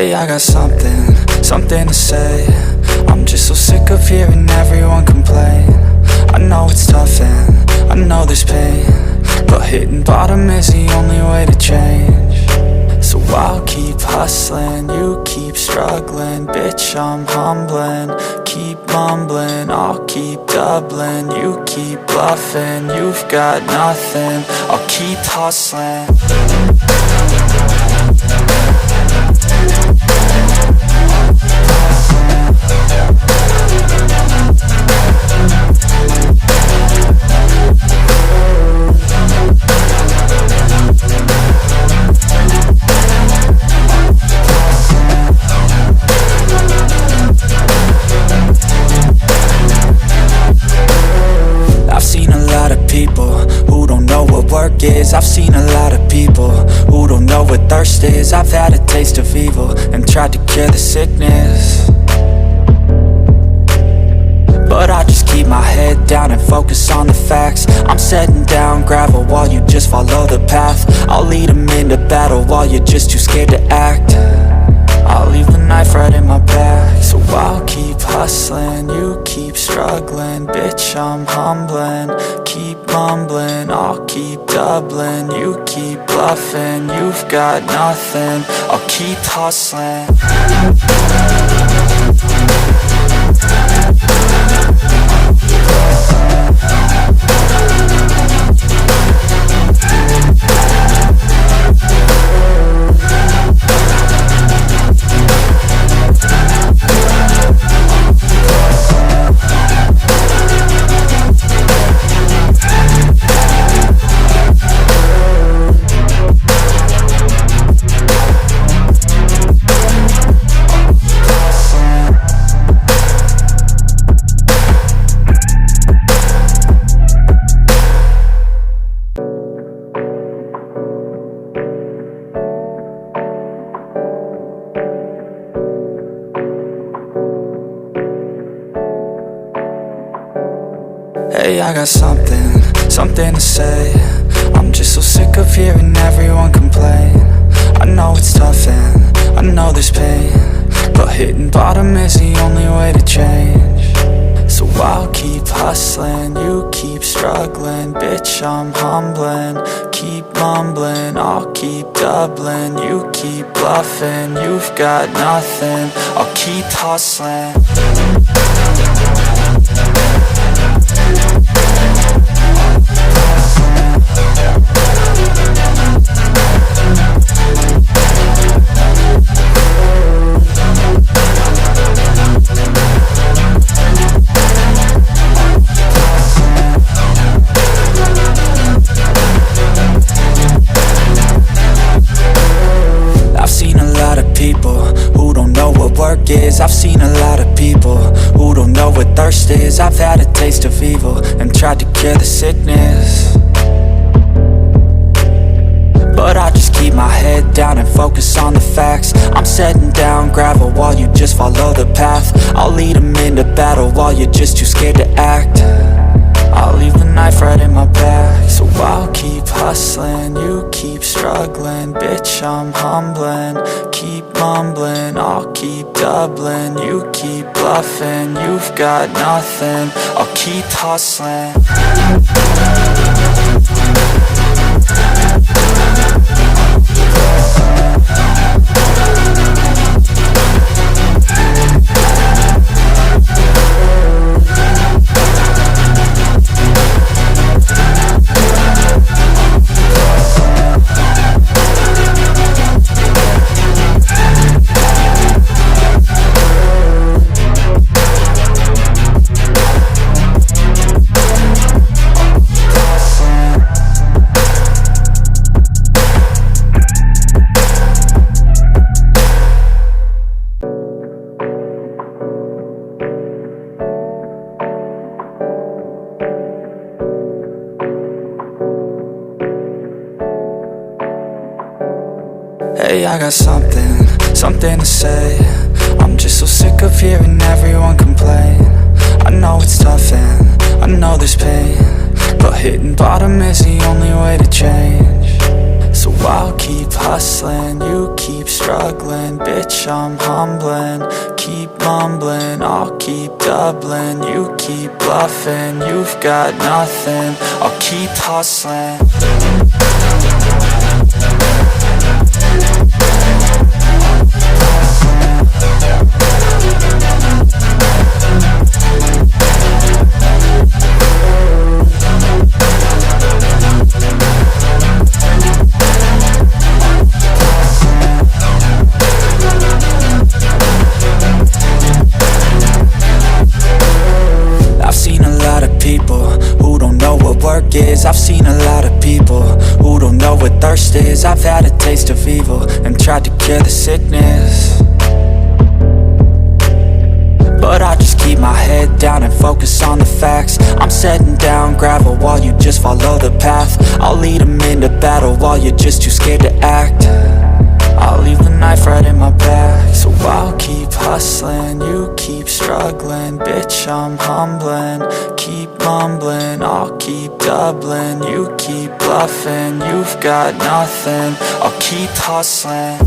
Hey, I got something to say. I'm just so sick of hearing everyone complain. I know it's tough and I know there's pain, but hitting bottom is the only way to change. So I'll keep hustling, you keep struggling. Bitch, I'm humbling, keep mumbling. I'll keep doubling, you keep bluffing. You've got nothing, I'll keep hustling. I've seen a lot of people who don't know what thirst is. I've had a taste of evil and tried to cure the sickness, but I just keep my head down and focus on the facts. I'm setting down gravel while you just follow the path. I'll lead them into battle while you're just too scared to act. I'll leave the knife right in my back. So I'll keep hustling, you keep struggling. Bitch, I'm humbling, keep mumbling. I'll keep doubling, you keep bluffing. You've got nothing, I'll keep hustling. Hey, I got something to say. I'm just so sick of hearing everyone complain. I know it's tough and I know there's pain, but hitting bottom is the only way to change. So I'll keep hustling, you keep struggling. Bitch, I'm humbling, keep mumbling. I'll keep doubling, you keep bluffing. You've got nothing, I'll keep hustling. I've seen a lot of people who don't know what thirst is. I've had a taste of evil and tried to cure the sickness, but I just keep my head down and focus on the facts. I'm setting down gravel while you just follow the path. I'll lead them into battle while you're just too scared to act. I'll leave the knife right in my back. So I'll keep hustling, you keep struggling. Bitch, I'm humbling, keep mumbling. I'll keep doubling, you keep bluffing. You've got nothing, I'll keep hustling. Hey, I got something to say. I'm just so sick of hearing everyone complain. I know it's tough and I know there's pain, but hitting bottom is the only way to change. So I'll keep hustling, you keep struggling. Bitch, I'm humbling, keep mumbling. I'll keep doubling, you keep bluffing. You've got nothing, I'll keep hustling. I've seen a lot of people who don't know what thirst is. I've had a taste of evil and tried to cure the sickness, but I just keep my head down and focus on the facts. I'm setting down gravel while you just follow the path. I'll lead them into battle while you're just too scared to act. I'll leave the knife right in my back. So I'll keep hustling, you keep struggling. Bitch, I'm humbling, keep mumbling. I'll keep doubling, you keep bluffing. You've got nothing, I'll keep hustling.